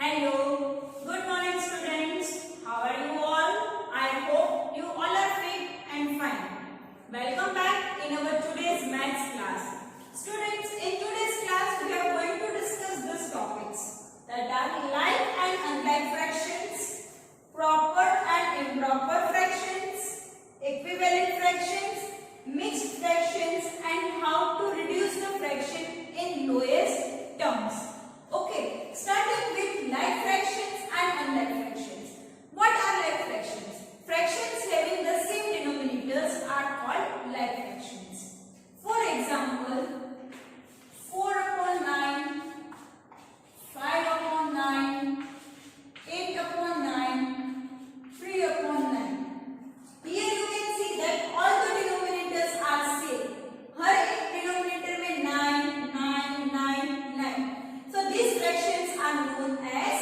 Hello, good morning students. How are you all? I hope you all are fit and fine. Welcome back in our today's maths class. Students, in today's class we are going to discuss these topics that are like and unlike fractions, proper and improper fractions, equivalent fractions, mixed fractions and how to reduce the fraction in lowest terms. Okay, starting with like fractions and unlike fractions. What are like fractions? Fractions having the same denominators are called like fractions. For example, 4 upon 9, 5 upon 9, 8 upon 9, 3 upon 9. Here you can see that all the denominators are same. हर एक denominator में 9, 9, 9, 9. So these fractions are known as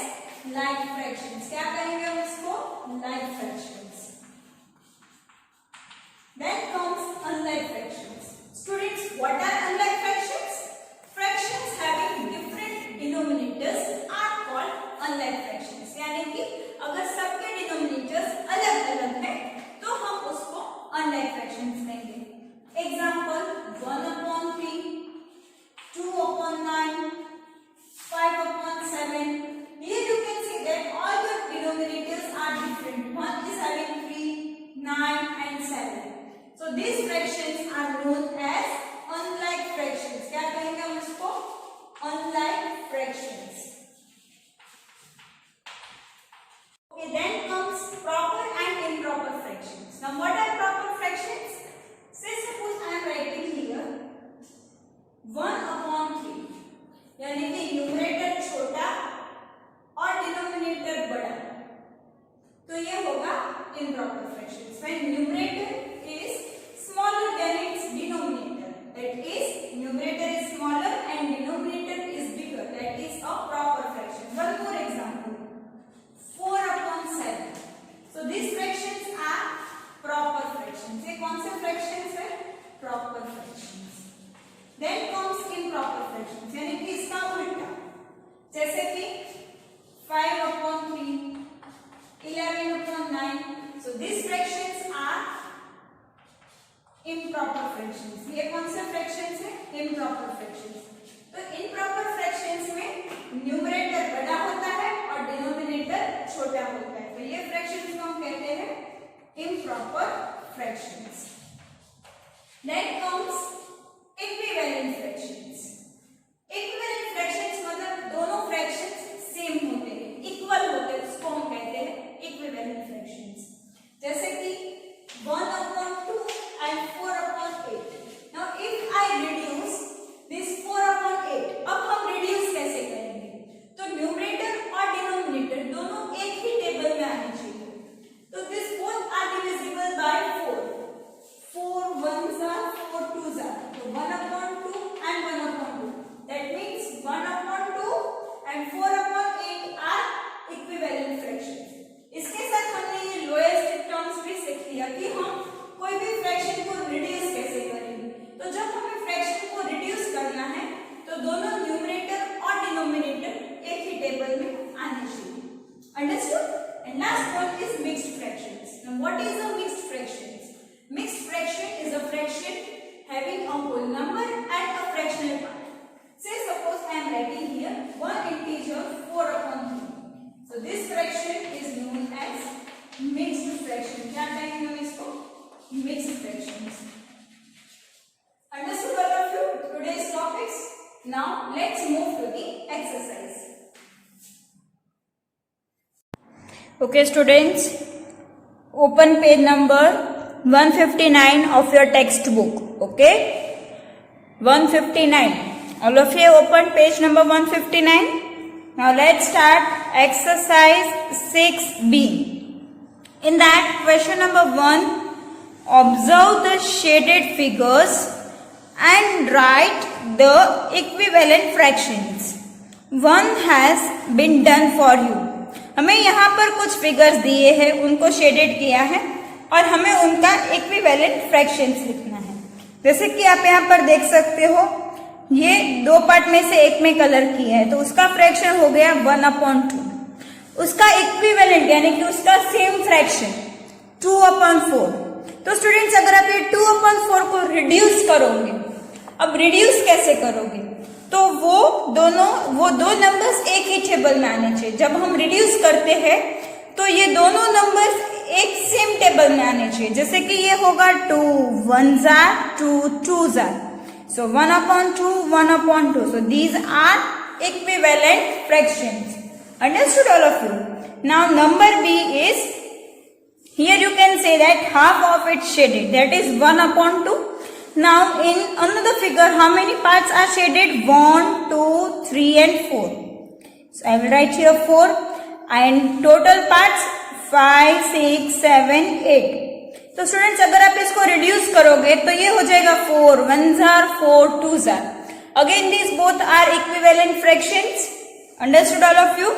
like fractions. क्या कहेंगे हम इसको? Like fractions. Then comes unlike fractions. Students, what are unlike fractions? Fractions having different denominators are called unlike fractions. यानी कि अगर सबके denominators अलग-अलग हैं, तो हम उसको unlike fractions कहेंगे. Example: 1 upon 3, 2 upon 9, 5 upon 7. Here you can see that all the denominators are different. One is having 3, 9 and 7. So these fractions are known as unlike fractions. क्या कहेंगे हम इसको? Unlike fractions. Okay, then comes proper and improper fractions. Now what are proper fractions? Say suppose I am writing here 1 upon 3. यानी कि numerator छोटा और denominator बड़ा, तो ये होगा improper fractions. When numerator is smaller than its denominator, that is numerator is smaller and denominator is bigger, that is a proper fraction. One more example: 4 upon 7. So these fractions are proper fractions. ये कौन से fractions है? Proper fractions. Then comes improper fractions, यानी कि इसका उल्टा, जैसे कि 5 upon 3, 11 upon 9. So these fractions are improper fractions. ये कौन से fractions है? Improper fractions. तो improper fractions में न्यूमरेटर बड़ा होता है और डिनोमिनेटर छोटा होता है, तो ये fractions को हम कहते हैं improper fractions. Then comes equivalent fractions. Equivalent fractions मतलब दोनों fractions सेम होते हैं, इक्वल होते हैं, उसको हम कहते हैं equivalent fractions. जैसे कि 1 upon 2 and 4 upon 8. Now if I reduce this 4 upon 8, अब हम reduce कैसे करेंगे? तो न्यूमरेटर और डिनोमिनेटर दोनों एक ही टेबल में आने चाहिए. तो this both are divisible by 4. 4 1s are 4 2s are. So 1 upon 2 and 1 upon 2. That means 1 upon 2 and 4 upon 8 are equivalent fractions. इसके साथ हमने ये लोएस्ट टर्म्स भी सीख लिया कि हम कोई भी फ्रैक्शन को रिड्यूस कैसे करेंगे. तो जब हमें फ्रैक्शन को रिड्यूस करना है तो दोनों न्यूमरेटर और डिनोमिनेटर एक ही टेबल में आने चाहिए. Understood? And last one is mixed fractions. Now what is a mixed fractions? Mixed fraction is a fraction having a whole number and a fractional part. Say suppose I am writing here one integer 4 upon 3. So this fraction is known as mixed fraction. क्या कहेंगे हम इसको? Mixed fractions. Understood all of you today's topics? Now let's move to the exercise. Okay students, open page number 159 of your textbook. Okay, 159. All of you open page number 159. Now let's start exercise 6b. In that, question number 1, observe the shaded figures and write the equivalent fractions. One has been done for you. हमें यहाँ पर कुछ figures दिए हैं, उनको shaded किया है और हमें उनका इक्विवेलेंट फ्रैक्शंस लिखना है. जैसे कि आप यहाँ पर देख सकते हो, ये दो पार्ट में से एक में कलर किया है, तो उसका फ्रैक्शन हो गया 1/2. उसका इक्विवेलेंट यानी कि उसका सेम फ्रैक्शन 2/4। तो स्टूडेंट्स अगर आप ये 2/4 को रिड्यूस करोगे, अब रिड्यूस कैसे करोगे, तो वो दो नंबर्स एक ही टेबल में आने चाहिए। जब हम रिड्यूस करते हैं तो ये दोनों नंबर्स एक सेम टेबल में आने चाहिए। जैसे कि ये होगा 2 1s are 2 2s are, so 1/2 1/2, so these are equivalent fractions. Understood all of you? Now number B is, here you can say that half of it shaded, that is 1/2. Now in another figure, how many parts are shaded? 1 2 3 and 4. So I will write here 4 and total parts 5 6 7 8. तो students अगर आप इसको reduce करोगे तो ये हो जाएगा 4 1s are 4 2s are. Again these both are equivalent fractions. Understood all of you?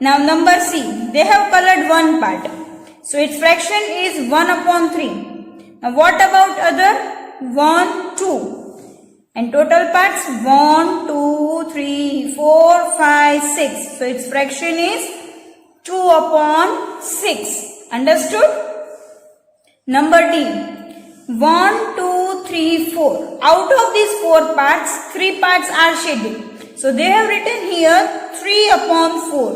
Now number C, they have colored one part, so its fraction is 1/3. Now what about other? 1 2 and total parts 1 2 3 4 5 6, so its fraction is 2/6. Understood? Number D, 1 2 3 4. Out of these 4 parts, 3 parts are shaded, so they have written here 3/4.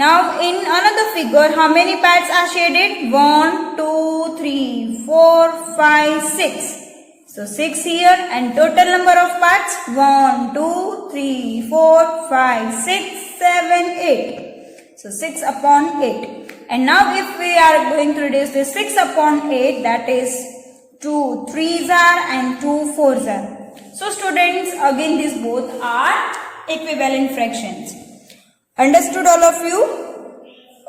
Now in another figure, how many parts are shaded? 1 2 3 4 5 6. So 6 here and total number of parts 1 2 3 4 5 6 7 8. So 6/8. And now if we are going to reduce this 6/8, that is 2 3s are and 2 4s are. So students, again these both are equivalent fractions. Understood all of you?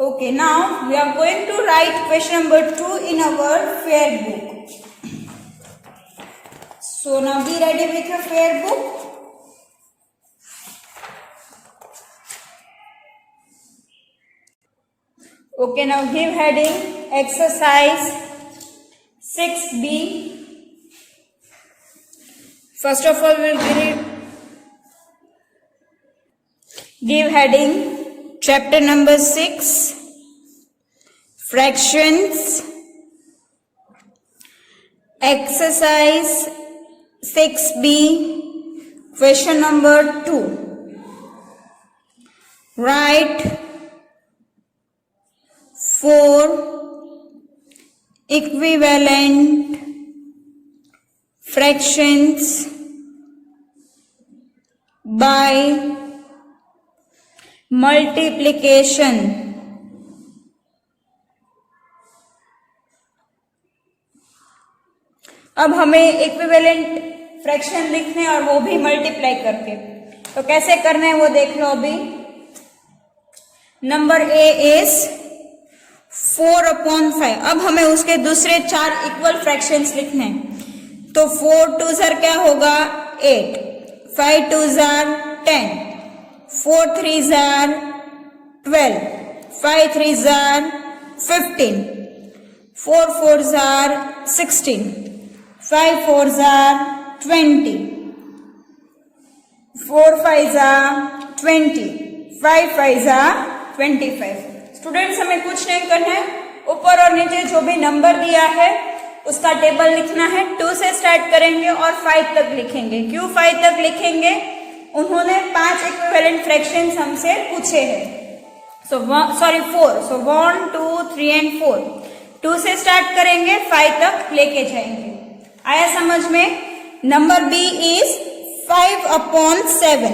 Okay, now we are going to write question number 2 in our fair book. So now be ready with your fair book. Okay, now give heading exercise 6B. First of all, we'll give heading chapter number 6, fractions, exercise 6B, question number 2. Write 4 equivalent fractions by multiplication. अब हमें equivalent fraction लिखने और वो भी multiply करके, तो कैसे करना है वो देख लो अभी. Number A is 4/5. अब हमें उसके दूसरे 4 इक्वल फ्रैक्शंस लिखने हैं. तो 4 2s are क्या होगा 8, 5 2s are 10, 4 3s are 12, 5 3s are 15, 4 4s are 16, 5 4s are 20, 4 5s are 20, 5 5s are 25. Students हमें कुछ नहीं करना है, ऊपर और नीचे जो भी नंबर दिया है उसका टेबल लिखना है. 2 से स्टार्ट करेंगे और 5 तक लिखेंगे. क्यों 5 तक लिखेंगे? उन्होंने 5 इक्विवेलेंट फ्रैक्शंस हमसे पूछे हैं. सो 4. सो 1 2 3 एंड 4. 2 से स्टार्ट करेंगे 5 तक लेके जाएंगे. आया समझ में? Number B is 5/7.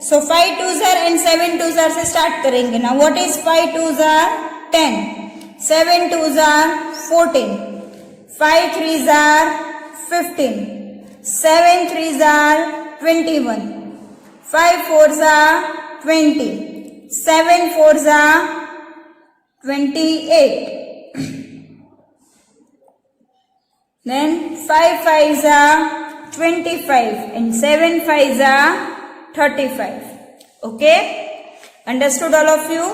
So 5 2s are and 7 2s are से स्टार्ट करेंगे. ना what is 5 2s are 10, 7 2s are 14, 5 3s are 15, 7 3s are 21, 5 4s are 20, 7 4s are 28. Then 5 5s are 25 and 7 5s are 35. Okay? Understood all of you?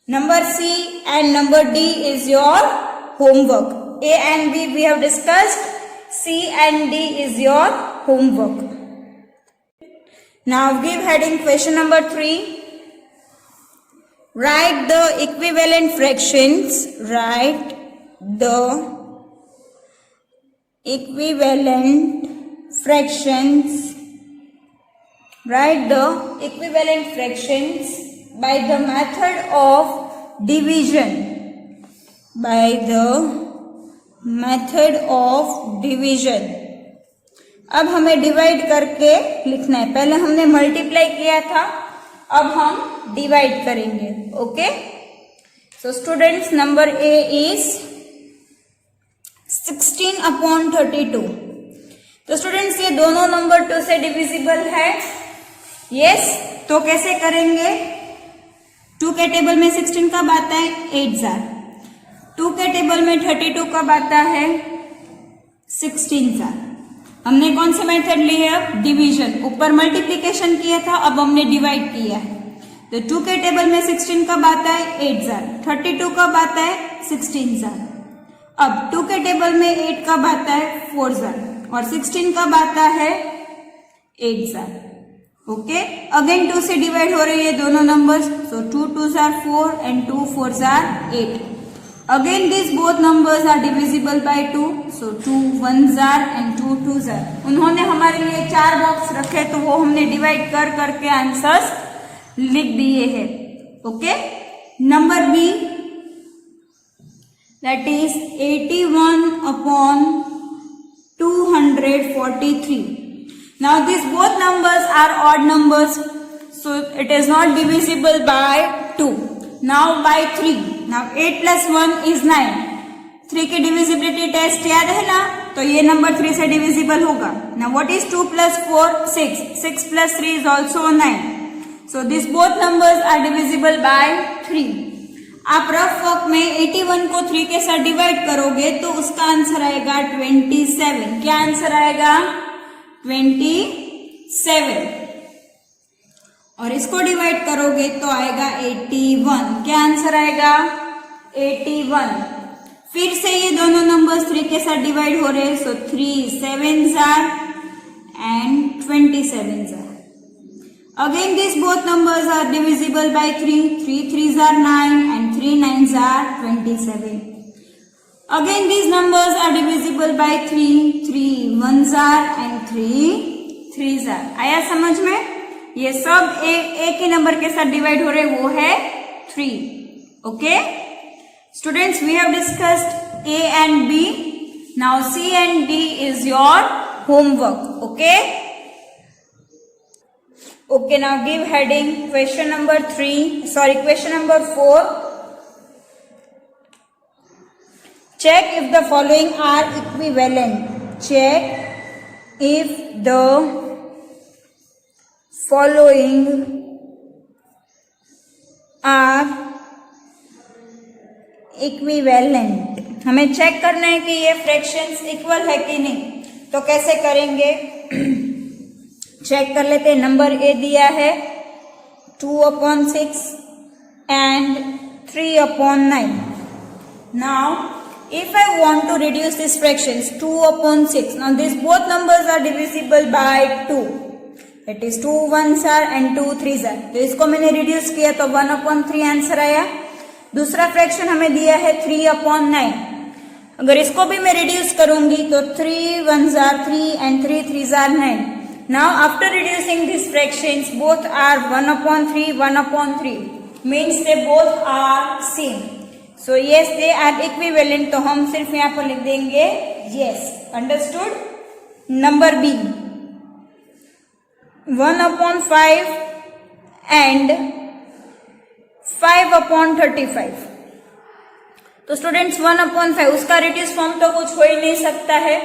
Number C and number D is your homework. A and B we have discussed. C and D is your homework. Now give heading question number 3. write the equivalent fractions, write the equivalent fractions, write the equivalent fractions by the method of division, by the method of division. अब हमें divide करके लिखना है, पहले हमने multiply किया था, अब हम डिवाइड करेंगे. Okay, so students number A is 16/32. तो स्टूडेंट्स ये दोनों नंबर 2 से डिविजिबल है. यस, तो कैसे करेंगे? 2 के टेबल में 16 कब आता है? 8 जार. 2 के टेबल में 32 कब आता है? 16 जार. हमने कौन से मेथड लिए? अब डिवीजन. ऊपर मल्टीप्लीकेशन किया था, अब हमने डिवाइड किया है. तो 2 के टेबल में 16 कब आता है? 8 जार. 32 कब आता है? 16 जार. अब 2 के टेबल में 8 कब आता है? 4 जार. और 16 कब आता है? 8 जार. ओके, अगेन 2 से डिवाइड हो रही है दोनों numbers. So 2 2s are 4 and 2 4s are 8. Again these both numbers are divisible by 2. So 2 1s are and 2 2s are. उन्होंने हमारे लिए 4 बॉक्स रखे, तो वो हमने डिवाइड कर करके आंसर्स लिख दिए हैं. Okay, number B, that is 81/243. Now these both numbers are odd numbers, so it is not divisible by 2. Now by 3. Now 8 plus 1 is 9. 3 की divisibility टेस्ट याद है ना? तो ये नंबर 3 से डिविजिबल होगा. Now what is 2 plus 4? 6. 6 plus 3 is also 9. So these both numbers are divisible by 3. आप rough work में 81 को 3 के साथ डिवाइड करोगे तो उसका आंसर आएगा 27. क्या आंसर आएगा? 27. और इसको डिवाइड करोगे तो आएगा 81. क्या आंसर आएगा? 81. फिर से ये दोनों नंबर्स 3 के साथ डिवाइड हो रहे हैं. सो 3 7s are and 27s are. Again these both numbers are divisible by 3. 3 3s are 9 and 3 9s are 27. Again these numbers are divisible by 3. 3 1s are and 3 3s are. आया समझ में? ये सब एक ही नंबर के साथ डिवाइड हो रहे, वो है 3. Okay students, we have discussed A and B. Now C and D is your homework. Okay. Okay, now give heading question number 4. Check if the following are equivalent. Check if the following are equivalent. हमें check करना है कि ये fractions equal है कि नहीं. तो कैसे करेंगे? चेक कर लेते हैं. नंबर ए दिया है 2/6 and 3/9. Now if I want to reduce these fractions, 2/6. Now these both numbers are divisible by 2. It is 2 1s are and 2 3s are. तो इसको मैंने रिड्यूस किया तो 1/3 आंसर आया. दूसरा फ्रैक्शन हमें दिया है 3/9. अगर इसको भी मैं रिड्यूस करूंगी तो 3 1s are 3 and 3 3s are 9. Now after reducing these fractions, both are 1/3 1/3. Means they both are same. So yes, they are equivalent. तो हम सिर्फ यहाँ पर लिख देंगे yes. Understood? Number B, 1/5 and 5/35. तो स्टूडेंट्स 1/5 उसका रिड्यूस फॉर्म तो कुछ हो ही नहीं सकता है.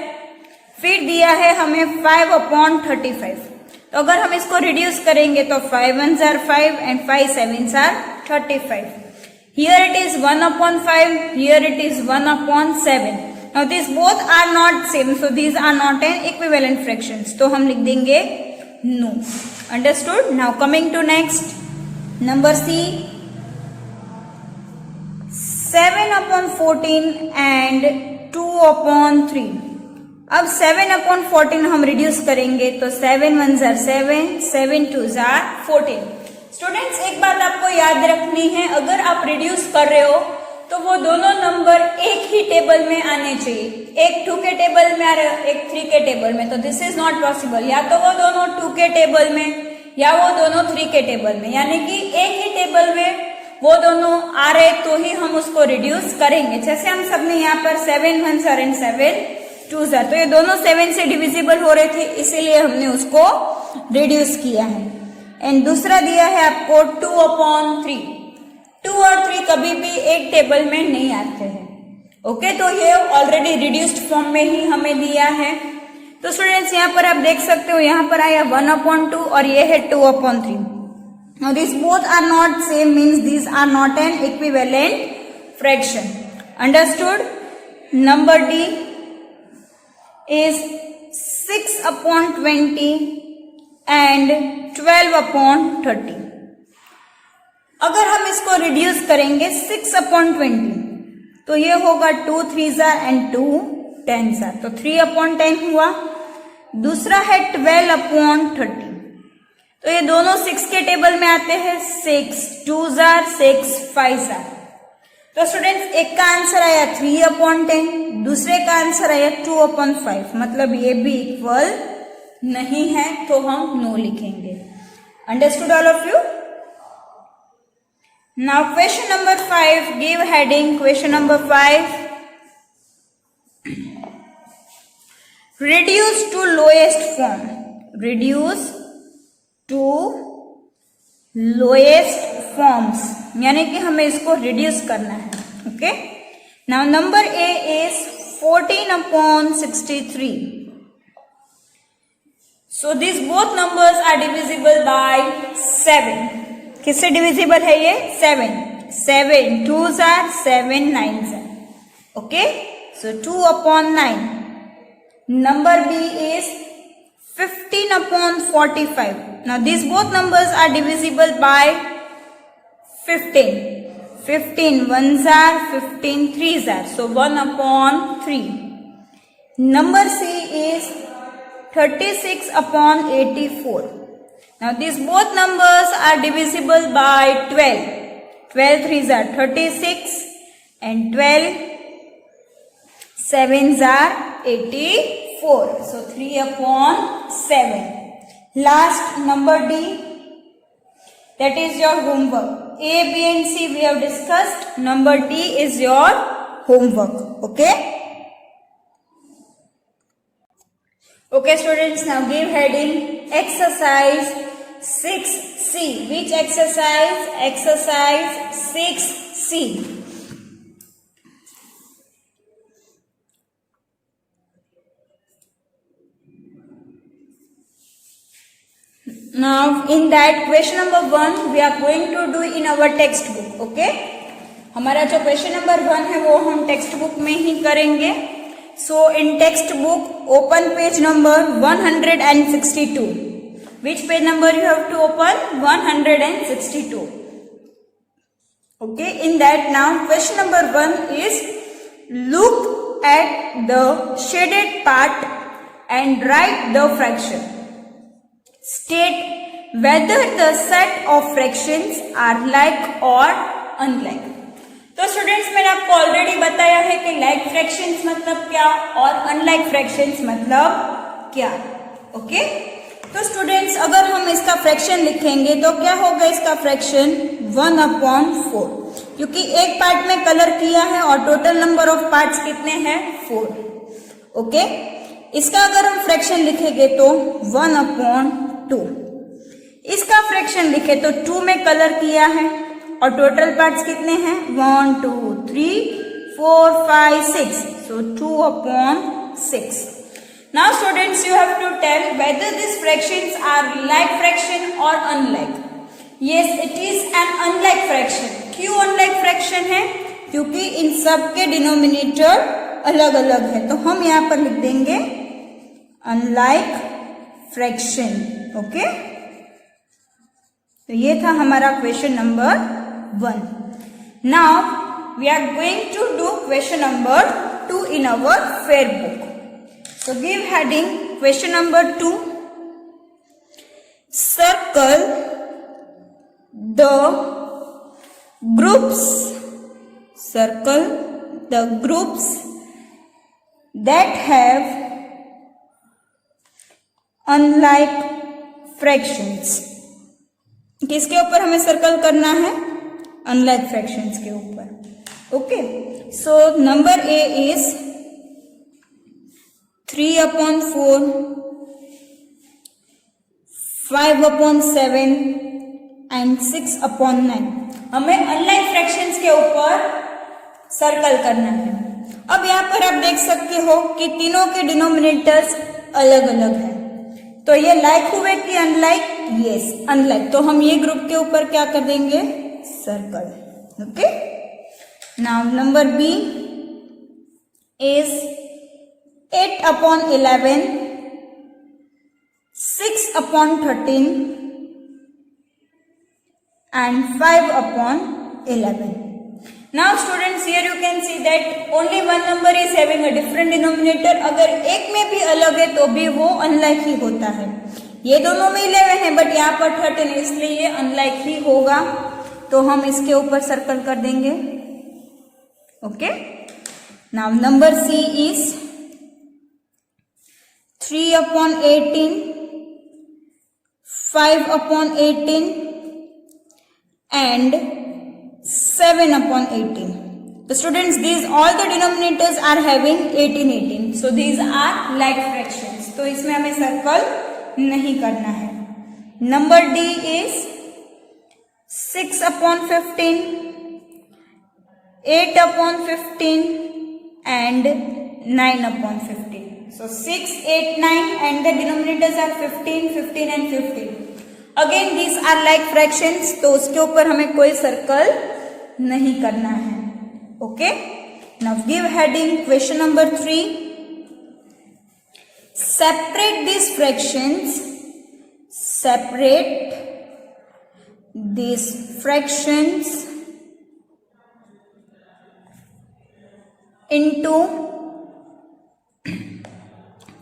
फिर दिया है हमें 5/35. तो अगर हम इसको रिड्यूस करेंगे तो 5 1s are 5 and 5 7s are 35. Here it is 1/5, here it is 1/7. Now these both are not same, so these are not an equivalent fractions. तो हम लिख देंगे no. Understood? Now coming to next, number C, 7/14 and 2/3. अब 7/14 हम reduce करेंगे तो 7 1s are 7, 7 2s are 14. Students एक बात आपको याद रखनी है, अगर आप रिड्यूस कर रहे हो तो वो दोनों नंबर एक ही टेबल में आने चाहिए। एक 2 के टेबल में आ रहे हो, एक 3 के टेबल में, तो दिस इज नॉट पॉसिबल। या तो वो दोनों 2 के टेबल में या वो दोनों 3 के टेबल में, यानी कि एक ही टेबल में वो दोनों आ रहे तो ही हम उसको रिड्यूस करेंगे। जैसे हम सबने यहाँ पर 7 1s are and 7 2s are, तो ये दोनों 7 से डिविजिबल हो रहे थे, इसीलिए हमने उसको रिड्यूस किया है। एंड दूसरा दिया है आपको 2/3। 2 और 3 कभी भी एक टेबल में नहीं आते हैं। ओके, तो ये ऑलरेडी रिड्यूस्ड फॉर्म में ही हमें दिया है। तो स्टूडेंट्स यहाँ पर आप देख सकते हो, यहाँ पर आया 1/2 और ये है 2/3। Now these both are not same, means these are not an equivalent fraction. Understood? Number D is 6/20 and 12/30. अगर हम इसको रिड्यूस करेंगे 6/20 तो ये होगा 2 3s are and 2 10s are, तो 3/10 हुआ। दूसरा है 12/30, तो ये दोनों 6 के टेबल में आते हैं। 6 2s are 6 5s are, तो स्टूडेंट्स एक का आंसर आया 3/10, दूसरे का आंसर आया 2/5, मतलब ये भी इक्वल नहीं है, तो हम नो लिखेंगे। Understood all of you? Now question number 5, give heading question number 5, reduce to lowest form, reduce to lowest forms, यानी कि हमें इसको रिड्यूस करना है। Okay, now number A is 14/63, so this both numbers are divisible by 7। किससे divisible है ये? 7 7 2s are 7 9s are, okay, so 2/9। Number B is 15/45. Now these both numbers are divisible by 15. 15 1s are, 15 3s are, so 1/3. Number C is 36/84. Now these both numbers are divisible by 12. 12 3s are 36 and 12 7s are 84. So 3/7. Last number D, that is your homework. A, B and C we have discussed. Number D is your homework. Okay? Okay students, now give heading exercise 6C. Which exercise? Exercise 6C. Now in that question number 1 we are going to do in our textbook. Okay, हमारा जो question number 1 है वो हम text book में ही करेंगे। So in text book open page number 162. Which page number you have to open? 162. Okay, in that now question number 1 is look at the shaded part and write the fraction. State whether the set of fractions are like or unlike. तो students मैंने आपको already बताया है कि like fractions मतलब क्या और unlike fractions मतलब क्या। ओके, तो स्टूडेंट्स अगर हम इसका फ्रैक्शन लिखेंगे तो क्या होगा इसका फ्रैक्शन? 1/4, क्योंकि एक पार्ट में कलर किया है और टोटल नंबर ऑफ पार्ट्स कितने हैं? 4। ओके, इसका अगर हम फ्रैक्शन लिखेंगे तो 1/2। इसका फ्रैक्शन लिखे तो 2 में कलर किया है और टोटल पार्ट्स कितने हैं? 1 2 3 4 5 6, so 2/6. Now students you have to tell whether these fractions are like fraction or unlike. Yes, it is an unlike fraction. क्यों unlike fraction है? क्योंकि इन सब के डिनोमिनेटर अलग अलग है, तो हम यहाँ पर लिख देंगे unlike fraction. ओके, तो ये था हमारा question number 1. Now we are going to do question number 2 in our fair book. So give heading question number 2. Circle the groups, circle the groups that have unlike fractions. किसके ऊपर हमें circle करना है? Unlike fractions के ऊपर. Okay, so number A is 3/4, 5/7 and 6/9. हमें unlike fractions के ऊपर सर्कल करना है. अब यहाँ पर आप देख सकते हो कि तीनों के डिनोमिनेटर्स अलग अलग है. तो ये लाइक हुए कि अनलाइक? Yes, unlike. तो हम ये ग्रुप के ऊपर क्या कर देंगे? Circle. Okay, now number B is 8/11, 6/13 and 5/11. Now students, here you can see that only one number is having a different denominator. अगर एक में भी अलग है तो भी वो अनलाइक ही होता है. ये दोनों में 11 है बट यहाँ पर 13 है, इसलिए ये अनलाइक ही होगा. तो हम इसके ऊपर सर्कल कर देंगे. Okay, now number C is 3/18, 5/18 and 7/18. So students, these all the denominators are having 18. So these are like fractions. तो इसमें हमें सर्कल नहीं करना है. Number D is 6/15, 8/15 and 9/15. So 6, 8, 9 and the denominators are 15, 15 and 15. Again these are like fractions, तो उसके ऊपर हमें कोई सर्कल नहीं करना है. Okay, now give heading question number 3. Separate these fractions, separate these fractions into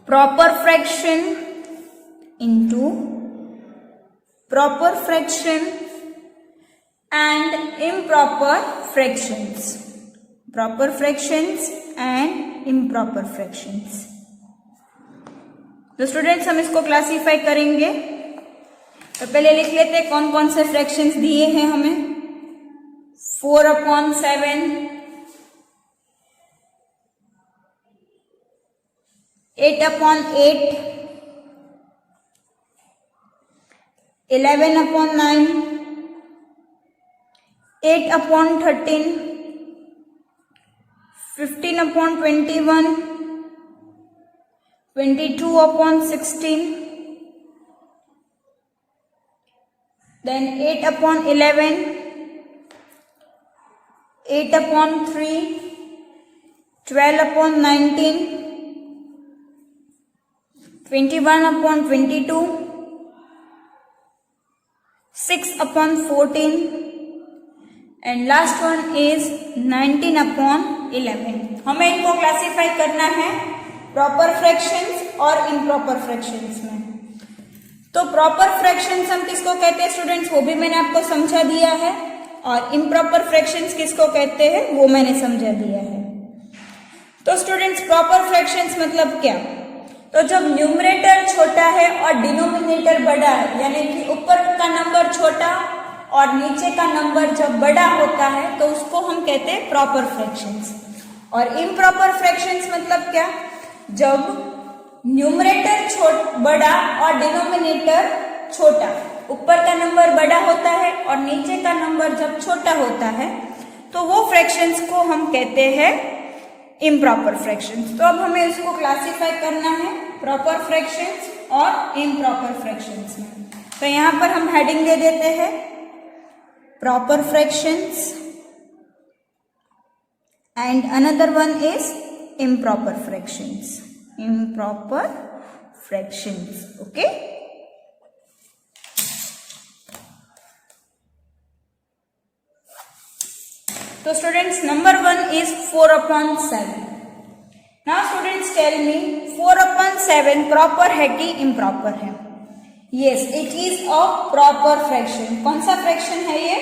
proper fraction, into proper fraction and improper fractions. Proper fractions and improper fractions. तो students हम इसको क्लासीफाई करेंगे. तो पहले लिख लेते हैं कौन कौन से फ्रैक्शंस दिए हैं हमें. 4/7, 8/8, 11/9, 8/13, 15/21, 22/16, then 8/11, 8/3, 12/19, 21/22, 6/14 and last one is 19/11. हमें इनको क्लासीफाई करना है प्रॉपर फ्रैक्शंस और इम्प्रॉपर फ्रैक्शंस में. तो प्रॉपर फ्रैक्शंस हम किसको कहते हैं स्टूडेंट्स, वो भी मैंने आपको समझा दिया है. और इम्प्रॉपर फ्रैक्शंस किसको कहते हैं वो मैंने समझा दिया है. तो स्टूडेंट्स प्रॉपर फ्रैक्शंस मतलब क्या? तो जब न्यूमरेटर छोटा है और डिनोमिनेटर बड़ा है, यानी कि ऊपर का नंबर छोटा और नीचे का नंबर जब बड़ा होता है तो उसको हम कहते हैं प्रॉपर फ्रैक्शंस. और इम्प्रॉपर फ्रैक्शंस मतलब क्या? जब न्यूमरेटर बड़ा और डिनोमिनेटर छोटा, ऊपर का नंबर बड़ा होता है और नीचे का नंबर जब छोटा होता है तो वो फ्रैक्शंस को हम कहते हैं इम्प्रॉपर फ्रैक्शंस. तो अब हमें इसको क्लासीफाई करना है प्रॉपर फ्रैक्शंस और इम्प्रॉपर फ्रैक्शंस में. तो यहाँ पर हम हेडिंग दे देते हैं proper fractions and another one is improper fractions. Improper fractions. Okay. So students, number 1 is 4/7. Now students tell me 4/7 proper है कि improper है? Yes, it is a proper fraction. कौन सा fraction है ये?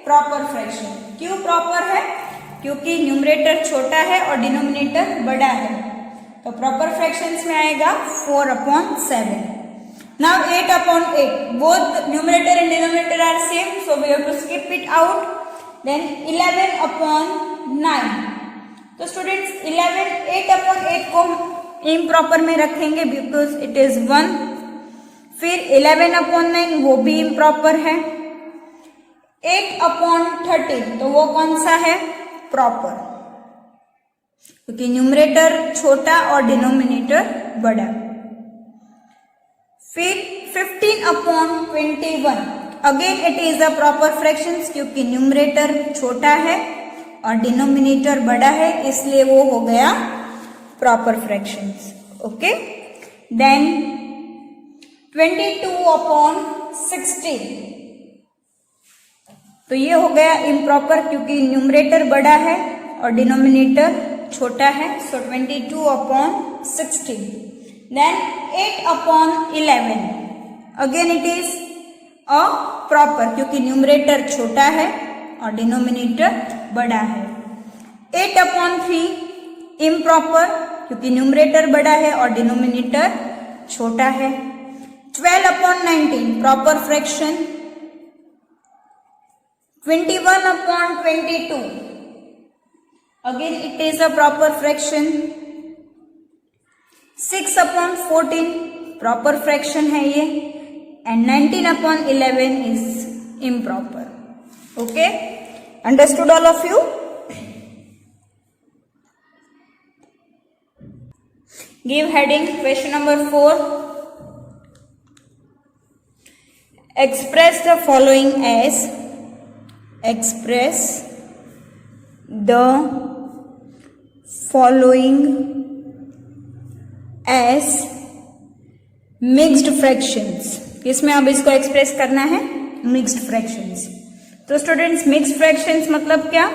Proper fraction. क्यों प्रॉपर है? क्योंकि न्यूमरेटर छोटा है और डिनोमिनेटर बड़ा है, तो प्रॉपर फ्रैक्शंस में आएगा 4/7। Now 8/8, both numerator and denominator are same, so we have to skip it out. Then 11/9. तो स्टूडेंट्स 8/8 को इम्प्रॉपर में रखेंगे बिकॉज इट इज 1। फिर 11/9 वो भी इम्प्रॉपर है। 8/13 तो वो कौन सा है? प्रॉपर, क्योंकि न्यूमरेटर छोटा और डिनोमिनेटर बड़ा। फिर 15/21 again it is a proper fractions, क्योंकि न्यूमरेटर छोटा है और डिनोमिनेटर बड़ा है, इसलिए वो हो गया प्रॉपर फ्रैक्शंस। ओके, देन 22/16 तो ये हो गया इम्प्रॉपर, क्योंकि न्यूमरेटर बड़ा है और डिनोमिनेटर छोटा है, सो 22/16। Then 8/11 again it is a proper, क्योंकि न्यूमरेटर छोटा है और डिनोमिनेटर बड़ा है। 8/3 इम्प्रॉपर, क्योंकि न्यूमरेटर बड़ा है और डिनोमिनेटर छोटा है। 12/19 proper fraction. 21/22 again it is a proper fraction. 6/14 proper fraction है ये, and 19/11 is improper. Okay, understood all of you? Give heading question number 4। Express the following as, express the following as mixed fractions। इसमें अब इसको express करना है mixed fractions. तो students mixed fractions मतलब क्या?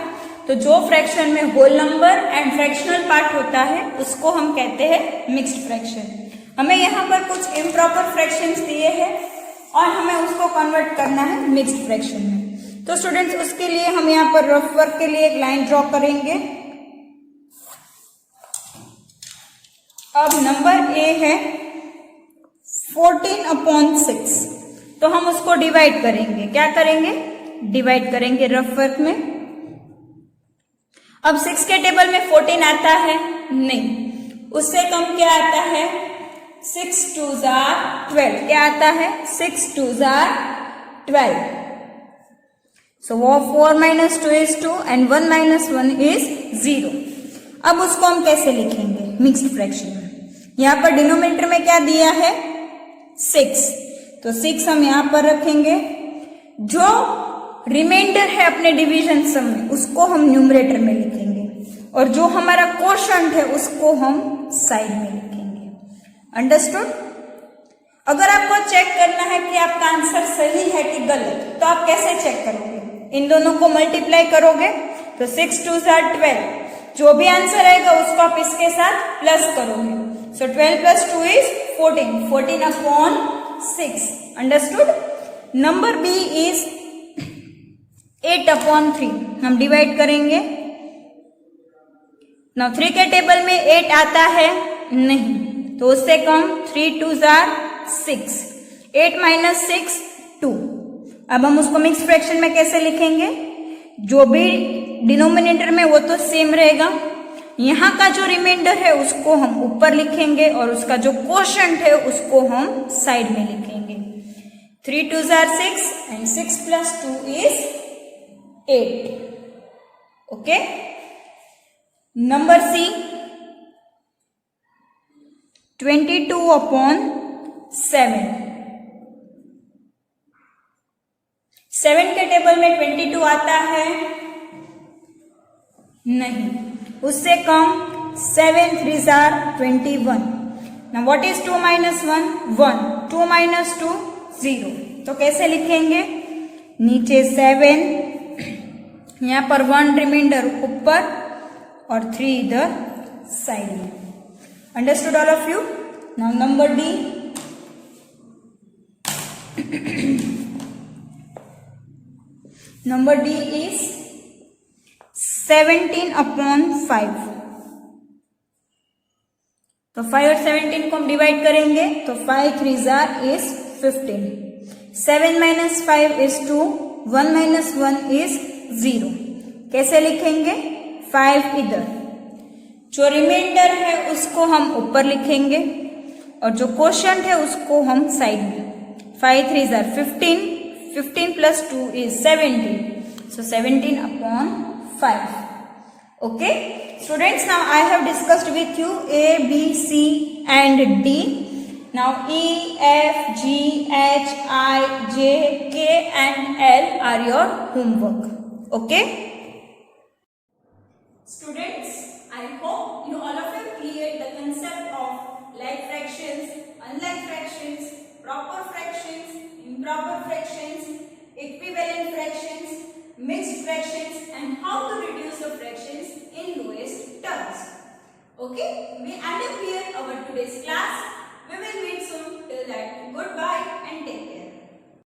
तो जो फ्रैक्शन में whole number and fractional part होता है उसको हम कहते हैं मिक्स्ड फ्रैक्शन। हमें यहाँ पर कुछ इम्प्रॉपर फ्रैक्शंस दिए हैं और हमें उसको कन्वर्ट करना है मिक्स्ड फ्रैक्शन में। तो स्टूडेंट्स उसके लिए हम यहाँ पर रफ वर्क के लिए एक लाइन ड्रॉ करेंगे। अब नंबर ए है 14/6, तो हम उसको डिवाइड करेंगे। क्या करेंगे? डिवाइड करेंगे रफ वर्क में। अब 6 के टेबल में 14 आता है? नहीं, उससे कम क्या आता है? 6 2s are 12। क्या आता है? 6 2s are 12। So 4 - 2 is 2 and 1 - 1 is 0। अब उसको हम कैसे लिखेंगे मिक्स्ड फ्रैक्शन में? यहाँ पर डिनोमिनेटर में क्या दिया है? 6, तो 6 हम यहाँ पर रखेंगे। जो रिमाइंडर है अपने डिवीजन सम में उसको हम न्यूमरेटर में लिखेंगे, और जो हमारा कोशंट है उसको हम साइड में लिखेंगे। अंडरस्टूड? अगर आपको चेक करना है कि आपका आंसर सही है कि गलत, तो आप कैसे चेक करोगे? इन दोनों को मल्टीप्लाई करोगे, तो 6 2s are 12। जो भी आंसर आएगा उसको आप इसके साथ प्लस करोगे, so 12 + 2 is 14। 14/6। Understood? Number B is 8/3। हम डिवाइड करेंगे। नाउ 3 के टेबल में 8 आता है? नहीं, तो उससे कम 3 2s are 6। 8 - 6 2। अब हम उसको मिक्स फ्रैक्शन में कैसे लिखेंगे? जो भी डिनोमिनेटर में वो तो सेम रहेगा, यहाँ का जो रिमाइंडर है उसको हम ऊपर लिखेंगे और उसका जो कोशंट है उसको हम साइड में लिखेंगे। 3 2s are 6 and 6 + 2 is 8। Okay, number C 22/7। 7 के टेबल में 22 आता है? नहीं, उससे कम 7 3s are 21। Now what is 2 - 1? 1। 2 - 2 0। तो कैसे लिखेंगे? नीचे 7, यहाँ पर 1 रिमाइंडर ऊपर और 3 इधर साइड में। Understood all of you? Now number D. Number D is 17/5. तो 5 और 17 को हम डिवाइड करेंगे तो 5 3s is 15. 7 minus 5 is 2. 1 minus 1 is 0. कैसे लिखेंगे? 5 इधर, जो रिमाइंडर है उसको हम ऊपर लिखेंगे और जो क्वोशंट है उसको हम साइड में. 5 3s are 15. 15 plus 2 is 17. So 17/5. Okay. Students, now I have discussed with you A, B, C and D. Now E, F, G, H, I, J, K and L are your homework. Okay. Students, I hope you all of you cleared the concept of like fractions, unlike fractions, proper fractions, improper fractions, equivalent fractions, mixed fractions and how to reduce the fractions in lowest terms. Okay, we end up here our today's class. We will